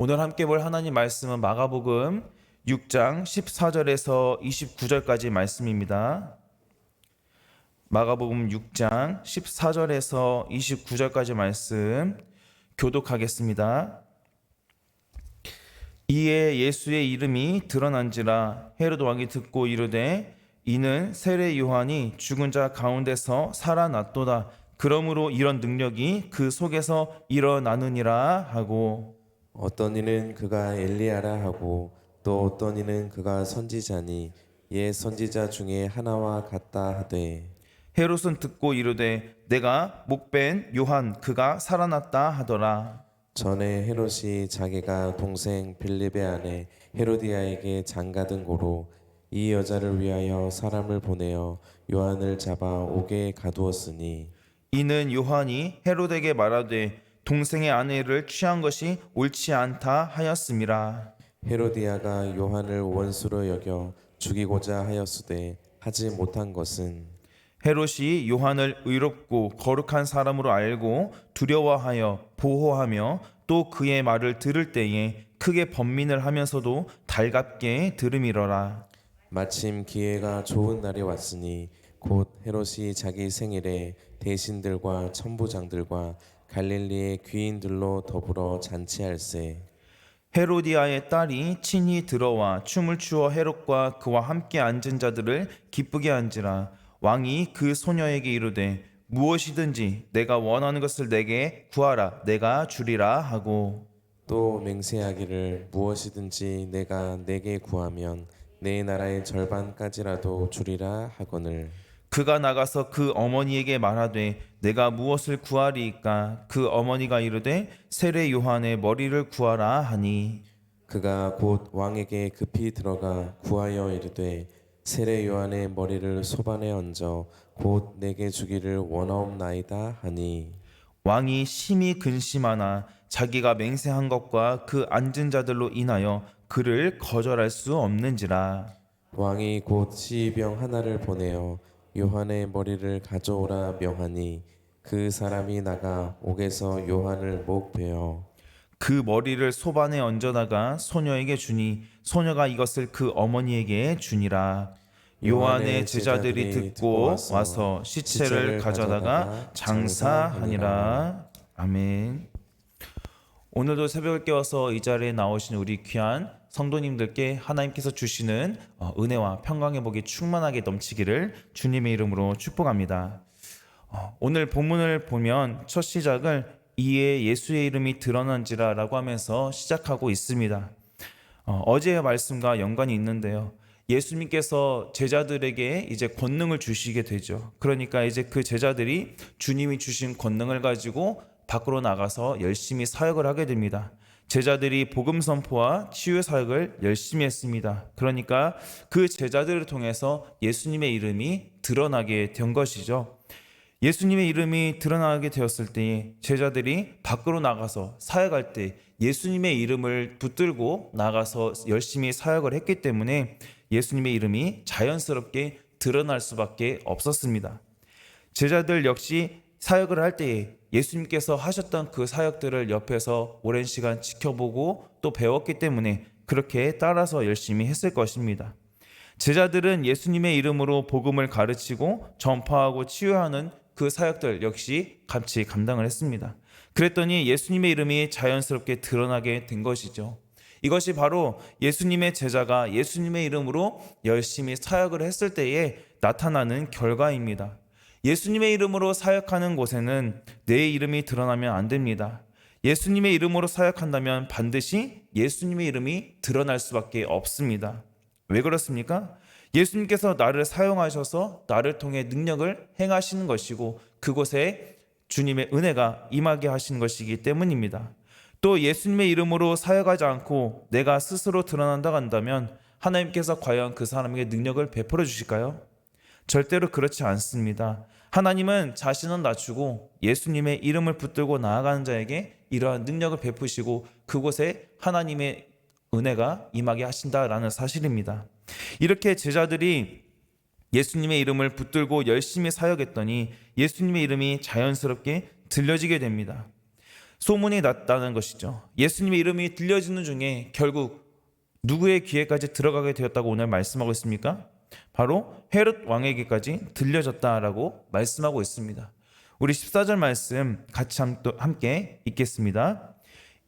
오늘 함께 볼 하나님 말씀은 마가복음 6장 14절에서 29절까지 말씀입니다. 마가복음 6장 14절에서 29절까지 말씀 교독하겠습니다. 이에 예수의 이름이 드러난지라 헤롯 왕이 듣고 이르되 이는 세례 요한이 죽은 자 가운데서 살아났도다. 그러므로 이런 능력이 그 속에서 일어나느니라 하고, 어떤 이는 그가 엘리야라 하고 또 어떤 이는 그가 선지자니 옛 선지자 중에 하나와 같다 하되, 헤롯은 듣고 이르되 내가 목벤 요한 그가 살아났다 하더라. 전에 헤롯이 자기가 동생 빌립의 아내 헤로디아에게 장가든 고로 이 여자를 위하여 사람을 보내어 요한을 잡아 옥에 가두었으니, 이는 요한이 헤롯에게 말하되 동생의 아내를 취한 것이 옳지 않다 하였음이라. 헤로디아가 요한을 원수로 여겨 죽이고자 하였으되 하지 못한 것은, 헤롯이 요한을 의롭고 거룩한 사람으로 알고 두려워하여 보호하며 또 그의 말을 들을 때에 크게 번민을 하면서도 달갑게 들음이러라. 마침 기회가 좋은 날이 왔으니 곧 헤롯이 자기 생일에 대신들과 천부장들과 갈릴리의 귀인들로 더불어 잔치할세. 헤로디아의 딸이 친히 들어와 춤을 추어 헤롯과 그와 함께 앉은 자들을 기쁘게 한지라. 왕이 그 소녀에게 이르되 무엇이든지 내가 원하는 것을 내게 구하라 내가 주리라 하고, 또 맹세하기를 무엇이든지 내가 내게 구하면 내 나라의 절반까지라도 주리라 하거늘. 그가 나가서 그 어머니에게 말하되 내가 무엇을 구하리이까? 그 어머니가 이르되 세례 요한의 머리를 구하라 하니, 그가 곧 왕에게 급히 들어가 구하여 이르되 세례 요한의 머리를 소반에 얹어 곧 내게 주기를 원하옵나이다 하니, 왕이 심히 근심하나 자기가 맹세한 것과 그 앉은 자들로 인하여 그를 거절할 수 없는지라. 왕이 곧 시병 하나를 보내어 요한의 머리를 가져오라 명하니 그 사람이 나가 옥에서 요한을 목베어 그 머리를 소반에 얹어다가 소녀에게 주니 소녀가 이것을 그 어머니에게 주니라. 요한의 제자들이 듣고 와서 시체를 가져다가 장사하니라. 아멘. 오늘도 새벽을 깨워서 이 자리에 나오신 우리 귀한 성도님들께 하나님께서 주시는 은혜와 평강의 복이 충만하게 넘치기를 주님의 이름으로 축복합니다. 오늘 본문을 보면 첫 시작을 이에 예수의 이름이 드러난지라 라고 하면서 시작하고 있습니다. 어제의 말씀과 연관이 있는데요. 예수님께서 제자들에게 이제 권능을 주시게 되죠. 그러니까 이제 그 제자들이 주님이 주신 권능을 가지고 밖으로 나가서 열심히 사역을 하게 됩니다. 제자들이 복음 선포와 치유 사역을 열심히 했습니다. 그러니까 그 제자들을 통해서 예수님의 이름이 드러나게 된 것이죠. 예수님의 이름이 드러나게 되었을 때 제자들이 밖으로 나가서 사역할 때 예수님의 이름을 붙들고 나가서 열심히 사역을 했기 때문에 예수님의 이름이 자연스럽게 드러날 수밖에 없었습니다. 제자들 역시 사역을 할 때에 예수님께서 하셨던 그 사역들을 옆에서 오랜 시간 지켜보고 또 배웠기 때문에 그렇게 따라서 열심히 했을 것입니다. 제자들은 예수님의 이름으로 복음을 가르치고 전파하고 치유하는 그 사역들 역시 같이 감당을 했습니다. 그랬더니 예수님의 이름이 자연스럽게 드러나게 된 것이죠. 이것이 바로 예수님의 제자가 예수님의 이름으로 열심히 사역을 했을 때에 나타나는 결과입니다. 예수님의 이름으로 사역하는 곳에는 내 이름이 드러나면 안 됩니다. 예수님의 이름으로 사역한다면 반드시 예수님의 이름이 드러날 수밖에 없습니다. 왜 그렇습니까? 예수님께서 나를 사용하셔서 나를 통해 능력을 행하시는 것이고 그곳에 주님의 은혜가 임하게 하시는 것이기 때문입니다. 또 예수님의 이름으로 사역하지 않고 내가 스스로 드러난다고 한다면 하나님께서 과연 그 사람에게 능력을 베풀어 주실까요? 절대로 그렇지 않습니다. 하나님은 자신은 낮추고 예수님의 이름을 붙들고 나아가는 자에게 이러한 능력을 베푸시고 그곳에 하나님의 은혜가 임하게 하신다라는 사실입니다. 이렇게 제자들이 예수님의 이름을 붙들고 열심히 사역했더니 예수님의 이름이 자연스럽게 들려지게 됩니다. 소문이 났다는 것이죠. 예수님의 이름이 들려지는 중에 결국 누구의 귀에까지 들어가게 되었다고 오늘 말씀하고 있습니까? 바로 헤롯 왕에게까지 들려졌다라고 말씀하고 있습니다. 우리 14절 말씀 같이 함께 읽겠습니다.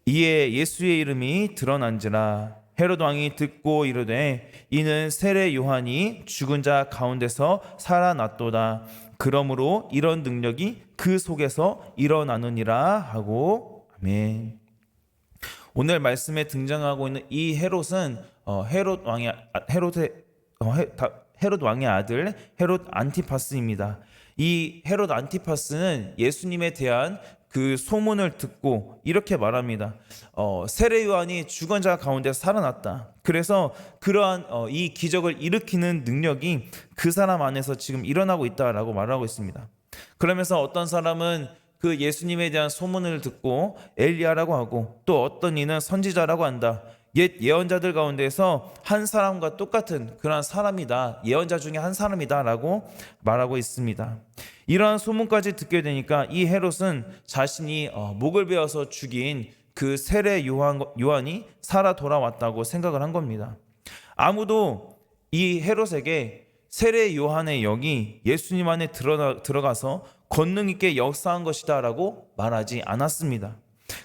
이에 예수의 이름이 드러난지라 헤롯 왕이 듣고 이르되 이는 세례 요한이 죽은 자 가운데서 살아났도다. 그러므로 이런 능력이 그 속에서 일어나느니라 하고. 아멘. 오늘 말씀에 등장하고 있는 이 헤롯은 헤롯 왕의 아들 헤롯 안티파스입니다. 이 헤롯 안티파스는 예수님에 대한 그 소문을 듣고 이렇게 말합니다. 세례 요한이 죽은 자 가운데 살아났다. 그래서 그러한 이 기적을 일으키는 능력이 그 사람 안에서 지금 일어나고 있다라고 말하고 있습니다. 그러면서 어떤 사람은 그 예수님에 대한 소문을 듣고 엘리야라고 하고, 또 어떤 이는 선지자라고 한다. 옛 예언자들 가운데서 한 사람과 똑같은 그러한 사람이다, 예언자 중에 한 사람이다라고 말하고 있습니다. 이러한 소문까지 듣게 되니까 이 헤롯은 자신이 목을 베어서 죽인 그 세례 요한이 살아 돌아왔다고 생각을 한 겁니다. 아무도 이 헤롯에게 세례 요한의 영이 예수님 안에 들어가서 권능 있게 역사한 것이다 라고 말하지 않았습니다.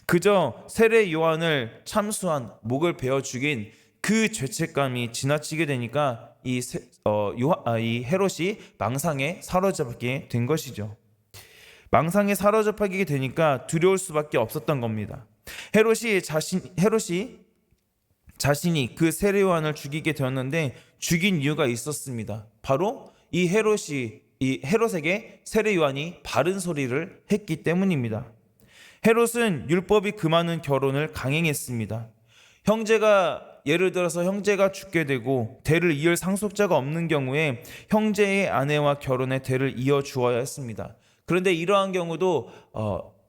그저 세례 요한을 참수한, 목을 베어 죽인 그 죄책감이 지나치게 되니까 이 헤롯이 망상에 사로잡히게 된 것이죠. 망상에 사로잡히게 되니까 두려울 수밖에 없었던 겁니다. 헤롯이 자신이 그 세례 요한을 죽이게 되었는데 죽인 이유가 있었습니다. 바로 이 헤롯에게 세례 요한이 바른 소리를 했기 때문입니다. 헤롯은 율법이 금하는 결혼을 강행했습니다. 예를 들어서 형제가 죽게 되고 대를 이을 상속자가 없는 경우에 형제의 아내와 결혼해 대를 이어 주어야 했습니다. 그런데 이러한 경우도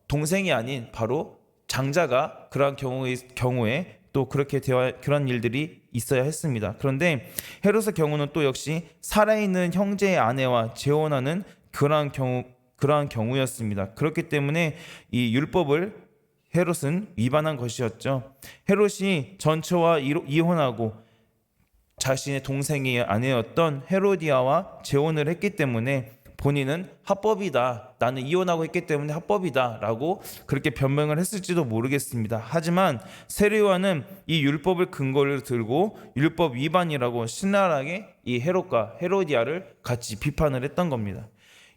동생이 아닌 바로 장자가 그러한 경우에 또 그런 일들이 있어야 했습니다. 그런데 헤롯의 경우는 또 역시 살아있는 형제의 아내와 재혼하는 그러한 경우였습니다. 그렇기 때문에 이 율법을 헤롯은 위반한 것이었죠. 헤롯이 전처와 이혼하고 자신의 동생의 아내였던 헤로디아와 재혼을 했기 때문에 본인은 합법이다, 나는 이혼하고 있기 때문에 합법이다 라고 그렇게 변명을 했을지도 모르겠습니다. 하지만 세례 요한은 이 율법을 근거를 들고 율법 위반이라고 신랄하게 이 헤롯과 헤로디아를 같이 비판을 했던 겁니다.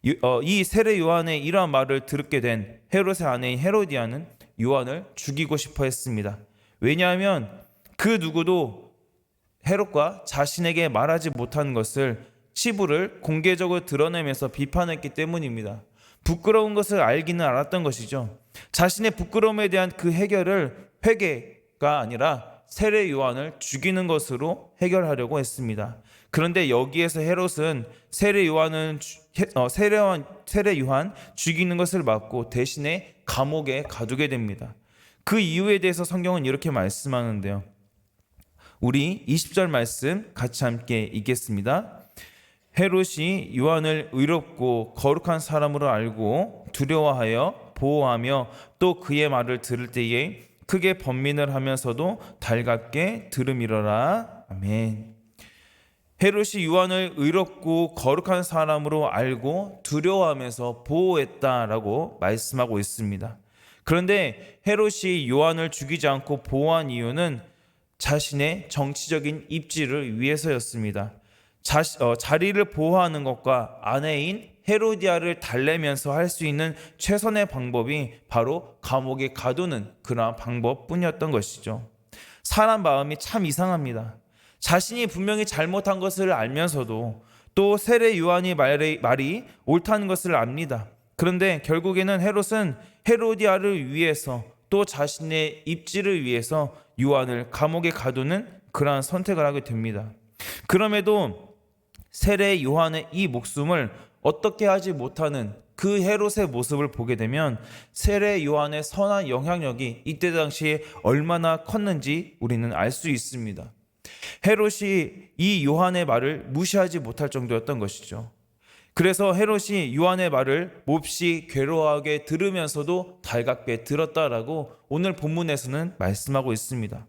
이 세례 요한의 이러한 말을 듣게 된 헤롯의 아내인 헤로디아는 요한을 죽이고 싶어 했습니다. 왜냐하면 그 누구도 헤롯과 자신에게 말하지 못한 것을 치부를 공개적으로 드러내면서 비판했기 때문입니다. 부끄러운 것을 알기는 알았던 것이죠. 자신의 부끄러움에 대한 그 해결을 회개가 아니라 세례 요한을 죽이는 것으로 해결하려고 했습니다. 그런데 여기에서 헤롯은 세례 요한 죽이는 것을 막고 대신에 감옥에 가두게 됩니다. 그 이유에 대해서 성경은 이렇게 말씀하는데요. 우리 20절 말씀 같이 함께 읽겠습니다. 헤롯이 요한을 의롭고 거룩한 사람으로 알고 두려워하여 보호하며 또 그의 말을 들을 때에 크게 번민을 하면서도 달갑게 들음이러라. 아멘. 헤롯이 요한을 의롭고 거룩한 사람으로 알고 두려워하면서 보호했다라고 말씀하고 있습니다. 그런데 헤롯이 요한을 죽이지 않고 보호한 이유는 자신의 정치적인 입지를 위해서였습니다. 자리를 보호하는 것과 아내인 헤로디아를 달래면서 할 수 있는 최선의 방법이 바로 감옥에 가두는 그러한 방법뿐이었던 것이죠. 사람 마음이 참 이상합니다. 자신이 분명히 잘못한 것을 알면서도 또 세례 요한이 말이 옳다는 것을 압니다. 그런데 결국에는 헤롯은 헤로디아를 위해서 또 자신의 입지를 위해서 요한을 감옥에 가두는 그러한 선택을 하게 됩니다. 그럼에도 세례 요한의 이 목숨을 어떻게 하지 못하는 그 헤롯의 모습을 보게 되면 세례 요한의 선한 영향력이 이때 당시에 얼마나 컸는지 우리는 알 수 있습니다. 헤롯이 이 요한의 말을 무시하지 못할 정도였던 것이죠. 그래서 헤롯이 요한의 말을 몹시 괴로워하게 들으면서도 달갑게 들었다라고 오늘 본문에서는 말씀하고 있습니다.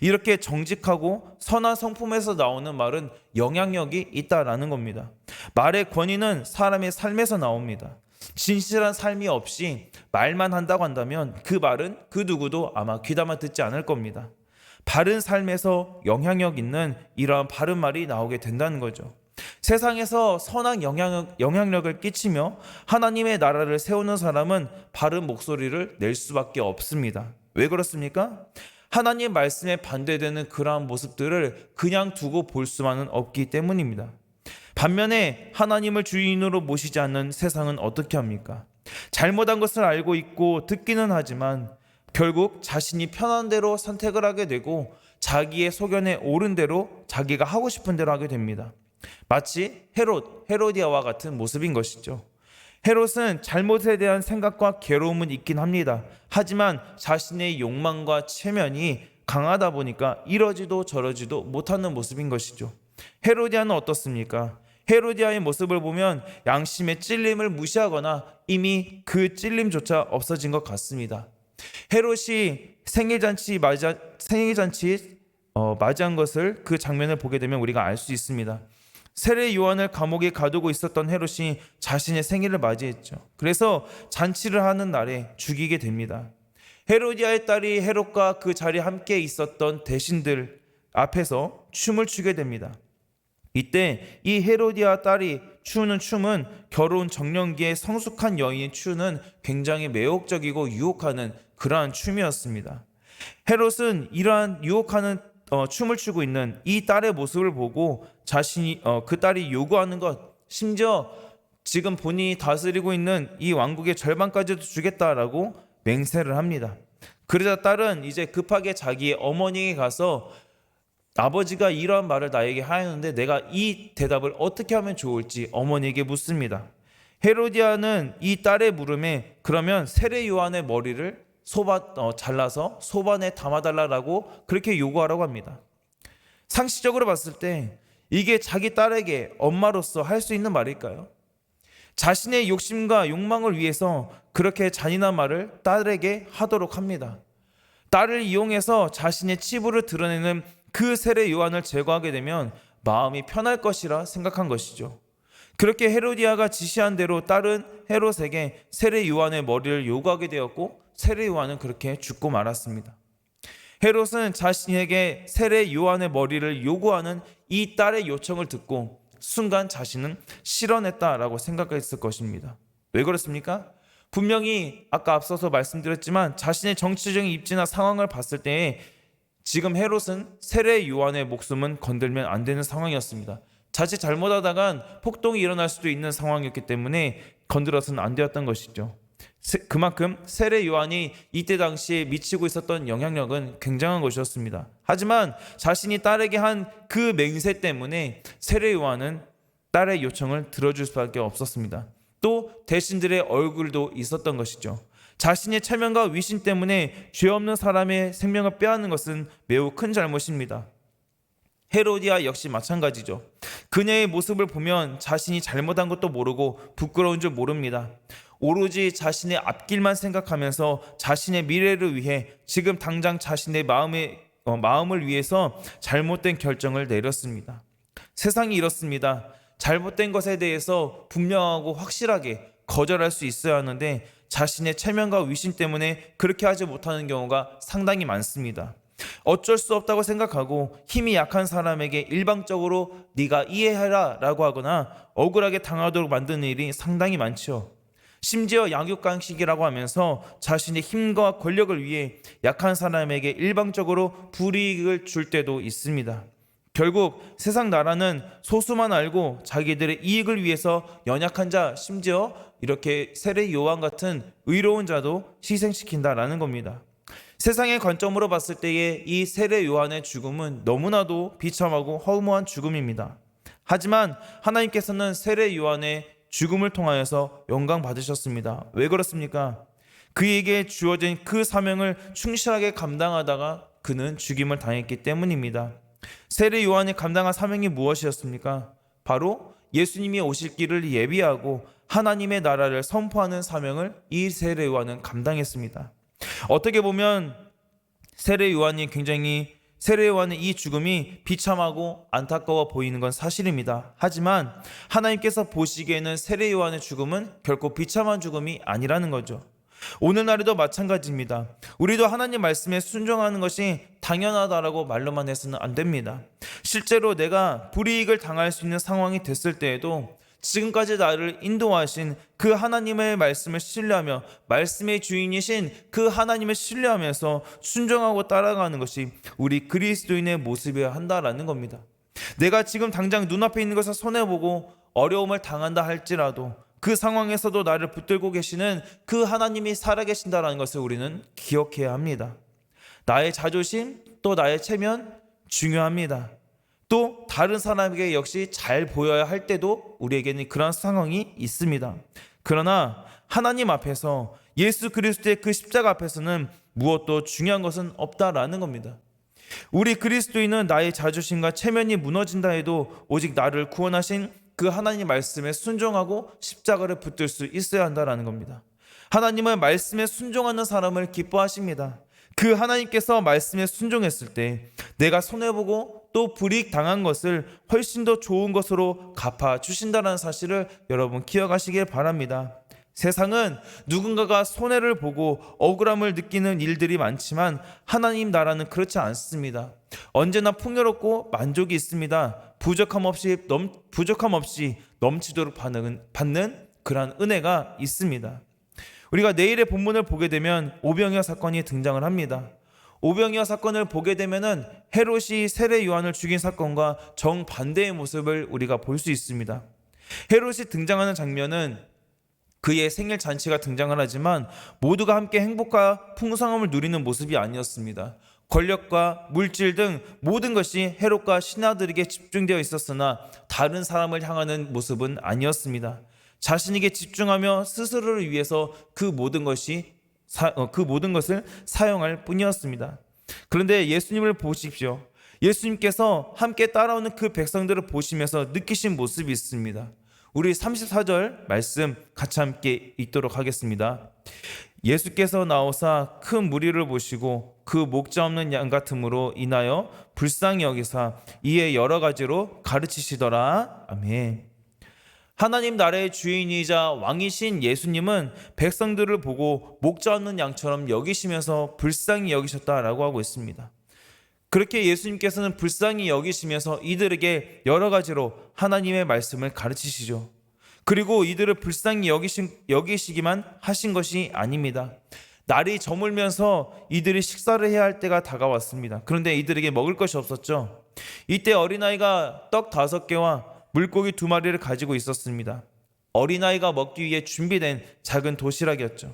이렇게 정직하고 선한 성품에서 나오는 말은 영향력이 있다라는 겁니다. 말의 권위는 사람의 삶에서 나옵니다. 진실한 삶이 없이 말만 한다고 한다면 그 말은 그 누구도 아마 귀담아 듣지 않을 겁니다. 바른 삶에서 영향력 있는 이러한 바른 말이 나오게 된다는 거죠. 세상에서 선한 영향력을 끼치며 하나님의 나라를 세우는 사람은 바른 목소리를 낼 수밖에 없습니다. 왜 그렇습니까? 하나님 말씀에 반대되는 그러한 모습들을 그냥 두고 볼 수만은 없기 때문입니다. 반면에 하나님을 주인으로 모시지 않는 세상은 어떻게 합니까? 잘못한 것을 알고 있고 듣기는 하지만 결국 자신이 편한 대로 선택을 하게 되고 자기의 소견에 옳은 대로 자기가 하고 싶은 대로 하게 됩니다. 마치 헤로디아와 같은 모습인 것이죠. 헤롯은 잘못에 대한 생각과 괴로움은 있긴 합니다. 하지만 자신의 욕망과 체면이 강하다 보니까 이러지도 저러지도 못하는 모습인 것이죠. 헤로디아는 어떻습니까? 헤로디아의 모습을 보면 양심의 찔림을 무시하거나 이미 그 찔림조차 없어진 것 같습니다. 헤롯이 생일잔치 맞이한 것을 그 장면을 보게 되면 우리가 알 수 있습니다. 세례 요한을 감옥에 가두고 있었던 헤롯이 자신의 생일을 맞이했죠. 그래서 잔치를 하는 날에 죽이게 됩니다. 헤로디아의 딸이 헤롯과 그 자리에 함께 있었던 대신들 앞에서 춤을 추게 됩니다. 이때 이 헤로디아 딸이 추는 춤은 결혼 정년기에 성숙한 여인이 추는 굉장히 매혹적이고 유혹하는 그러한 춤이었습니다. 헤롯은 이러한 유혹하는 춤을 추고 있는 이 딸의 모습을 보고 자신이 그 딸이 요구하는 것, 심지어 지금 본인이 다스리고 있는 이 왕국의 절반까지도 주겠다라고 맹세를 합니다. 그러자 딸은 이제 급하게 자기의 어머니에게 가서 아버지가 이러한 말을 나에게 하였는데 내가 이 대답을 어떻게 하면 좋을지 어머니에게 묻습니다. 헤로디아는 이 딸의 물음에 그러면 세례 요한의 머리를 잘라서 소반에 담아달라고 그렇게 요구하라고 합니다. 상식적으로 봤을 때 이게 자기 딸에게 엄마로서 할 수 있는 말일까요? 자신의 욕심과 욕망을 위해서 그렇게 잔인한 말을 딸에게 하도록 합니다. 딸을 이용해서 자신의 치부를 드러내는 그 세례 요한을 제거하게 되면 마음이 편할 것이라 생각한 것이죠. 그렇게 헤로디아가 지시한 대로 딸은 헤롯에게 세례 요한의 머리를 요구하게 되었고 세례 요한은 그렇게 죽고 말았습니다. 헤롯은 자신에게 세례 요한의 머리를 요구하는 이 딸의 요청을 듣고 순간 자신은 실언했다라고 생각했을 것입니다. 왜 그렇습니까? 분명히 아까 앞서서 말씀드렸지만 자신의 정치적인 입지나 상황을 봤을 때에 지금 헤롯은 세례 요한의 목숨은 건들면 안 되는 상황이었습니다. 자칫 잘못하다간 폭동이 일어날 수도 있는 상황이었기 때문에 건드려서는 안 되었던 것이죠. 그만큼 세례 요한이 이때 당시에 미치고 있었던 영향력은 굉장한 것이었습니다. 하지만 자신이 딸에게 한 그 맹세 때문에 세례 요한은 딸의 요청을 들어줄 수밖에 없었습니다. 또 대신들의 얼굴도 있었던 것이죠. 자신의 체면과 위신 때문에 죄 없는 사람의 생명을 빼앗는 것은 매우 큰 잘못입니다. 헤로디아 역시 마찬가지죠. 그녀의 모습을 보면 자신이 잘못한 것도 모르고 부끄러운 줄 모릅니다. 오로지 자신의 앞길만 생각하면서 자신의 미래를 위해 지금 당장 자신의 마음을 위해서 잘못된 결정을 내렸습니다. 세상이 이렇습니다. 잘못된 것에 대해서 분명하고 확실하게 거절할 수 있어야 하는데 자신의 체면과 위신 때문에 그렇게 하지 못하는 경우가 상당히 많습니다. 어쩔 수 없다고 생각하고 힘이 약한 사람에게 일방적으로 네가 이해해라 라고 하거나 억울하게 당하도록 만드는 일이 상당히 많죠. 심지어 양육강식이라고 하면서 자신의 힘과 권력을 위해 약한 사람에게 일방적으로 불이익을 줄 때도 있습니다. 결국 세상 나라는 소수만 알고 자기들의 이익을 위해서 연약한 자, 심지어 이렇게 세례 요한 같은 의로운 자도 희생시킨다라는 겁니다. 세상의 관점으로 봤을 때의 이 세례 요한의 죽음은 너무나도 비참하고 허무한 죽음입니다. 하지만 하나님께서는 세례 요한의 죽음을 통하여서 영광 받으셨습니다. 왜 그렇습니까? 그에게 주어진 그 사명을 충실하게 감당하다가 그는 죽임을 당했기 때문입니다. 세례 요한이 감당한 사명이 무엇이었습니까? 바로 예수님이 오실 길을 예비하고 하나님의 나라를 선포하는 사명을 이 세례 요한은 감당했습니다. 어떻게 보면 세례 요한의 이 죽음이 비참하고 안타까워 보이는 건 사실입니다. 하지만 하나님께서 보시기에는 세례 요한의 죽음은 결코 비참한 죽음이 아니라는 거죠. 오늘날에도 마찬가지입니다. 우리도 하나님 말씀에 순종하는 것이 당연하다라고 말로만 해서는 안 됩니다. 실제로 내가 불이익을 당할 수 있는 상황이 됐을 때에도 지금까지 나를 인도하신 그 하나님의 말씀을 신뢰하며 말씀의 주인이신 그 하나님을 신뢰하면서 순종하고 따라가는 것이 우리 그리스도인의 모습이어야 한다라는 겁니다. 내가 지금 당장 눈앞에 있는 것을 손해보고 어려움을 당한다 할지라도 그 상황에서도 나를 붙들고 계시는 그 하나님이 살아계신다는 것을 우리는 기억해야 합니다. 나의 자존심 또 나의 체면 중요합니다. 또 다른 사람에게 역시 잘 보여야 할 때도 우리에게는 그런 상황이 있습니다. 그러나 하나님 앞에서 예수 그리스도의 그 십자가 앞에서는 무엇도 중요한 것은 없다라는 겁니다. 우리 그리스도인은 나의 자존심과 체면이 무너진다 해도 오직 나를 구원하신 그 하나님 말씀에 순종하고 십자가를 붙들 수 있어야 한다라는 겁니다. 하나님은 말씀에 순종하는 사람을 기뻐하십니다. 그 하나님께서 말씀에 순종했을 때 내가 손해보고 또 불이익 당한 것을 훨씬 더 좋은 것으로 갚아주신다는 사실을 여러분 기억하시길 바랍니다. 세상은 누군가가 손해를 보고 억울함을 느끼는 일들이 많지만 하나님 나라는 그렇지 않습니다. 언제나 풍요롭고 만족이 있습니다. 부족함 없이 넘치도록 받는 그러한 은혜가 있습니다. 우리가 내일의 본문을 보게 되면 오병이어 사건이 등장을 합니다. 오병이어 사건을 보게 되면은 헤롯이 세례 요한을 죽인 사건과 정반대의 모습을 우리가 볼 수 있습니다. 헤롯이 등장하는 장면은 그의 생일 잔치가 등장을 하지만 모두가 함께 행복과 풍성함을 누리는 모습이 아니었습니다. 권력과 물질 등 모든 것이 헤롯과 신하들에게 집중되어 있었으나 다른 사람을 향하는 모습은 아니었습니다. 자신에게 집중하며 스스로를 위해서 그 모든 것을 사용할 뿐이었습니다. 그런데 예수님을 보십시오. 예수님께서 함께 따라오는 그 백성들을 보시면서 느끼신 모습이 있습니다. 우리 34절 말씀 같이 함께 읽도록 하겠습니다. 예수께서 나오사 큰 무리를 보시고 그 목자 없는 양 같음으로 인하여 불쌍히 여기사 이에 여러 가지로 가르치시더라. 아멘. 하나님 나라의 주인이자 왕이신 예수님은 백성들을 보고 목자 없는 양처럼 여기시면서 불쌍히 여기셨다라고 하고 있습니다. 그렇게 예수님께서는 불쌍히 여기시면서 이들에게 여러 가지로 하나님의 말씀을 가르치시죠. 그리고 이들을 불쌍히 여기시기만 하신 것이 아닙니다. 날이 저물면서 이들이 식사를 해야 할 때가 다가왔습니다. 그런데 이들에게 먹을 것이 없었죠. 이때 어린아이가 떡 5개와 물고기 2마리를 가지고 있었습니다. 어린아이가 먹기 위해 준비된 작은 도시락이었죠.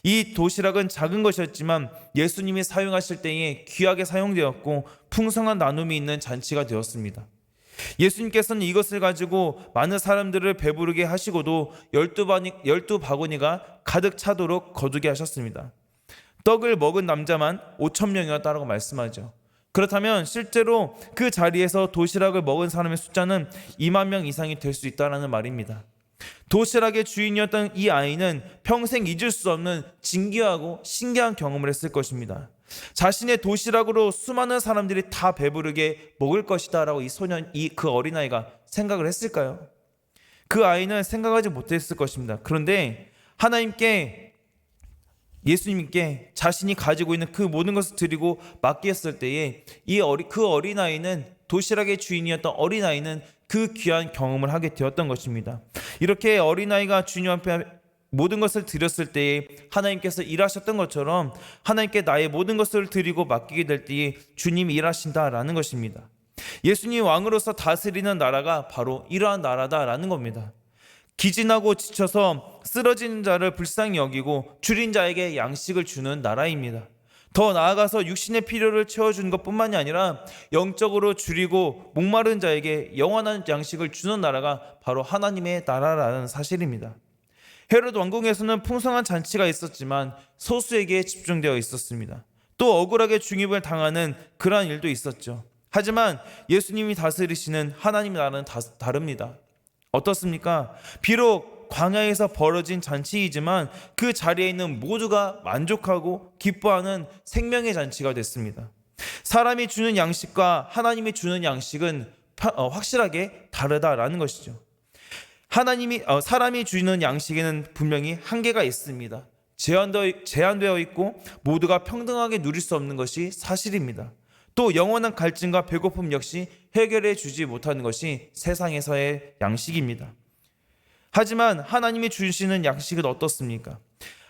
이 도시락은 작은 것이었지만 예수님이 사용하실 때에 귀하게 사용되었고 풍성한 나눔이 있는 잔치가 되었습니다. 예수님께서는 이것을 가지고 많은 사람들을 배부르게 하시고도 12바구니가 가득 차도록 거두게 하셨습니다. 떡을 먹은 남자만 5,000명이었다고 말씀하죠. 그렇다면 실제로 그 자리에서 도시락을 먹은 사람의 숫자는 2만 명 이상이 될 수 있다는 말입니다. 도시락의 주인이었던 이 아이는 평생 잊을 수 없는 진귀하고 신기한 경험을 했을 것입니다. 자신의 도시락으로 수많은 사람들이 다 배부르게 먹을 것이다 라고 그 어린아이가 생각을 했을까요? 그 아이는 생각하지 못했을 것입니다. 그런데 예수님께 자신이 가지고 있는 그 모든 것을 드리고 맡겼을 때에 그 어린아이는, 도시락의 주인이었던 어린아이는 그 귀한 경험을 하게 되었던 것입니다. 이렇게 어린아이가 주님 앞에 모든 것을 드렸을 때에 하나님께서 일하셨던 것처럼 하나님께 나의 모든 것을 드리고 맡기게 될 때에 주님이 일하신다라는 것입니다. 예수님 왕으로서 다스리는 나라가 바로 이러한 나라다라는 겁니다. 기진하고 지쳐서 쓰러지는 자를 불쌍히 여기고 줄인 자에게 양식을 주는 나라입니다. 더 나아가서 육신의 필요를 채워주는 것뿐만이 아니라 영적으로 줄이고 목마른 자에게 영원한 양식을 주는 나라가 바로 하나님의 나라라는 사실입니다. 헤롯 왕궁에서는 풍성한 잔치가 있었지만 소수에게 집중되어 있었습니다. 또 억울하게 중입을 당하는 그러한 일도 있었죠. 하지만 예수님이 다스리시는 하나님 나라는 다릅니다. 어떻습니까? 비록 광야에서 벌어진 잔치이지만 그 자리에 있는 모두가 만족하고 기뻐하는 생명의 잔치가 됐습니다. 사람이 주는 양식과 하나님이 주는 양식은 확실하게 다르다라는 것이죠. 사람이 주는 양식에는 분명히 한계가 있습니다. 제한되어 있고 모두가 평등하게 누릴 수 없는 것이 사실입니다. 또 영원한 갈증과 배고픔 역시 해결해 주지 못하는 것이 세상에서의 양식입니다. 하지만 하나님이 주시는 양식은 어떻습니까?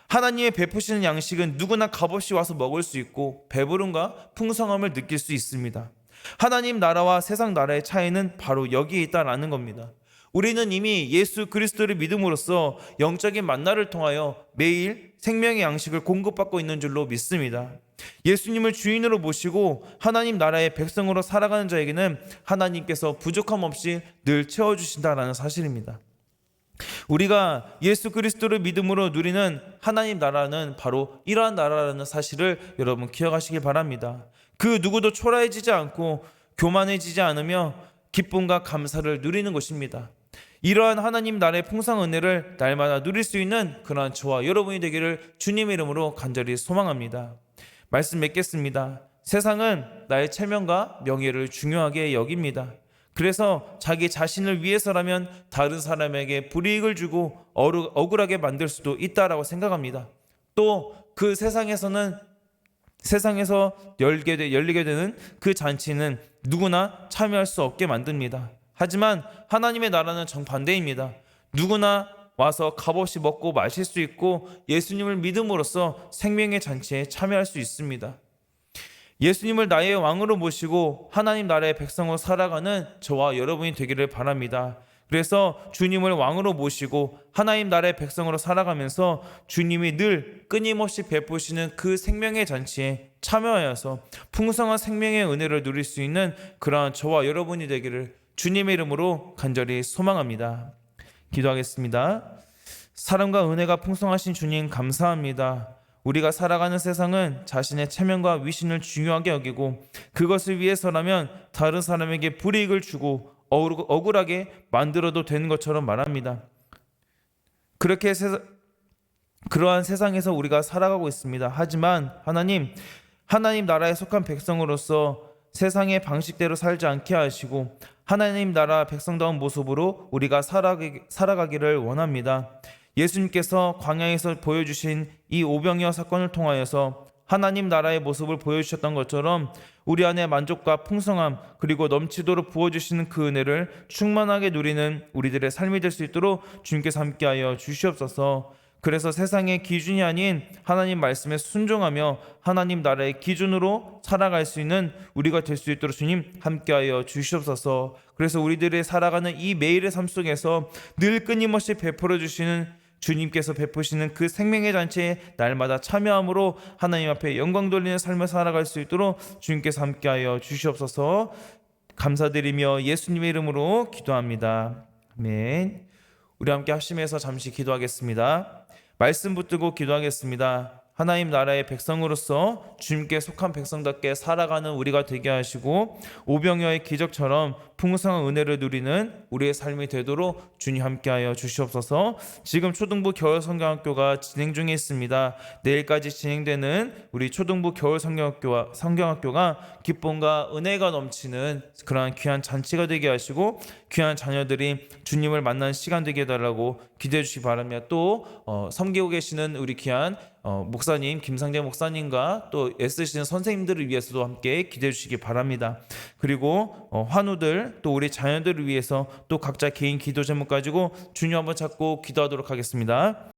하나님의 베푸시는 양식은 누구나 값없이 와서 먹을 수 있고 배부름과 풍성함을 느낄 수 있습니다. 하나님 나라와 세상 나라의 차이는 바로 여기에 있다라는 겁니다. 우리는 이미 예수 그리스도를 믿음으로써 영적인 만나를 통하여 매일 생명의 양식을 공급받고 있는 줄로 믿습니다. 예수님을 주인으로 모시고 하나님 나라의 백성으로 살아가는 자에게는 하나님께서 부족함 없이 늘 채워주신다라는 사실입니다. 우리가 예수 그리스도를 믿음으로 누리는 하나님 나라는 바로 이러한 나라라는 사실을 여러분 기억하시길 바랍니다. 그 누구도 초라해지지 않고 교만해지지 않으며 기쁨과 감사를 누리는 것입니다. 이러한 하나님 나라의 풍성한 은혜를 날마다 누릴 수 있는 그러한 저와 여러분이 되기를 주님의 이름으로 간절히 소망합니다. 말씀 맺겠습니다. 세상은 나의 체면과 명예를 중요하게 여깁니다. 그래서 자기 자신을 위해서라면 다른 사람에게 불이익을 주고 억울하게 만들 수도 있다라고 생각합니다. 또 그 세상에서 열리게 되는 그 잔치는 누구나 참여할 수 없게 만듭니다. 하지만 하나님의 나라는 정반대입니다. 누구나 와서 값없이 먹고 마실 수 있고 예수님을 믿음으로써 생명의 잔치에 참여할 수 있습니다. 예수님을 나의 왕으로 모시고 하나님 나라의 백성으로 살아가는 저와 여러분이 되기를 바랍니다. 그래서 주님을 왕으로 모시고 하나님 나라의 백성으로 살아가면서 주님이 늘 끊임없이 베푸시는 그 생명의 잔치에 참여하여서 풍성한 생명의 은혜를 누릴 수 있는 그러한 저와 여러분이 되기를 주님의 이름으로 간절히 소망합니다. 기도하겠습니다. 사랑과 은혜가 풍성하신 주님 감사합니다. 우리가 살아가는 세상은 자신의 체면과 위신을 중요하게 여기고 그것을 위해서라면 다른 사람에게 불이익을 주고 억울하게 만들어도 되는 것처럼 말합니다. 그러한 세상에서 우리가 살아가고 있습니다. 하지만 하나님 나라에 속한 백성으로서 세상의 방식대로 살지 않게 하시고 하나님 나라 백성다운 모습으로 우리가 살아가기를 원합니다. 예수님께서 광야에서 보여주신 이 오병이어 사건을 통하여서 하나님 나라의 모습을 보여주셨던 것처럼 우리 안에 만족과 풍성함 그리고 넘치도록 부어주시는 그 은혜를 충만하게 누리는 우리들의 삶이 될 수 있도록 주님께서 함께하여 주시옵소서. 그래서 세상의 기준이 아닌 하나님 말씀에 순종하며 하나님 나라의 기준으로 살아갈 수 있는 우리가 될 수 있도록 주님 함께하여 주시옵소서. 그래서 우리들의 살아가는 이 매일의 삶 속에서 늘 끊임없이 베풀어 주시는 주님께서 베푸시는 그 생명의 잔치에 날마다 참여함으로 하나님 앞에 영광 돌리는 삶을 살아갈 수 있도록 주님께서 함께하여 주시옵소서. 감사드리며 예수님의 이름으로 기도합니다. 아멘. 우리 함께 합심해서 잠시 기도하겠습니다. 말씀 붙들고 기도하겠습니다. 하나님 나라의 백성으로서 주님께 속한 백성답게 살아가는 우리가 되게 하시고 오병이어의 기적처럼 풍성한 은혜를 누리는 우리의 삶이 되도록 주님 함께하여 주시옵소서. 지금 초등부 겨울 성경학교가 진행 중에 있습니다. 내일까지 진행되는 우리 초등부 겨울 성경학교가 기쁨과 은혜가 넘치는 그러한 귀한 잔치가 되게 하시고 귀한 자녀들이 주님을 만나는 시간 되게 해달라고 기도해 주시기 바랍니다. 또 섬기고 계시는 우리 귀한 목사님 김상재 목사님과 또 애쓰시는 선생님들을 위해서도 함께 기도해 주시기 바랍니다. 그리고 환우들 또 우리 자녀들을 위해서 또 각자 개인 기도 제목 가지고 주님 한번 찾고 기도하도록 하겠습니다.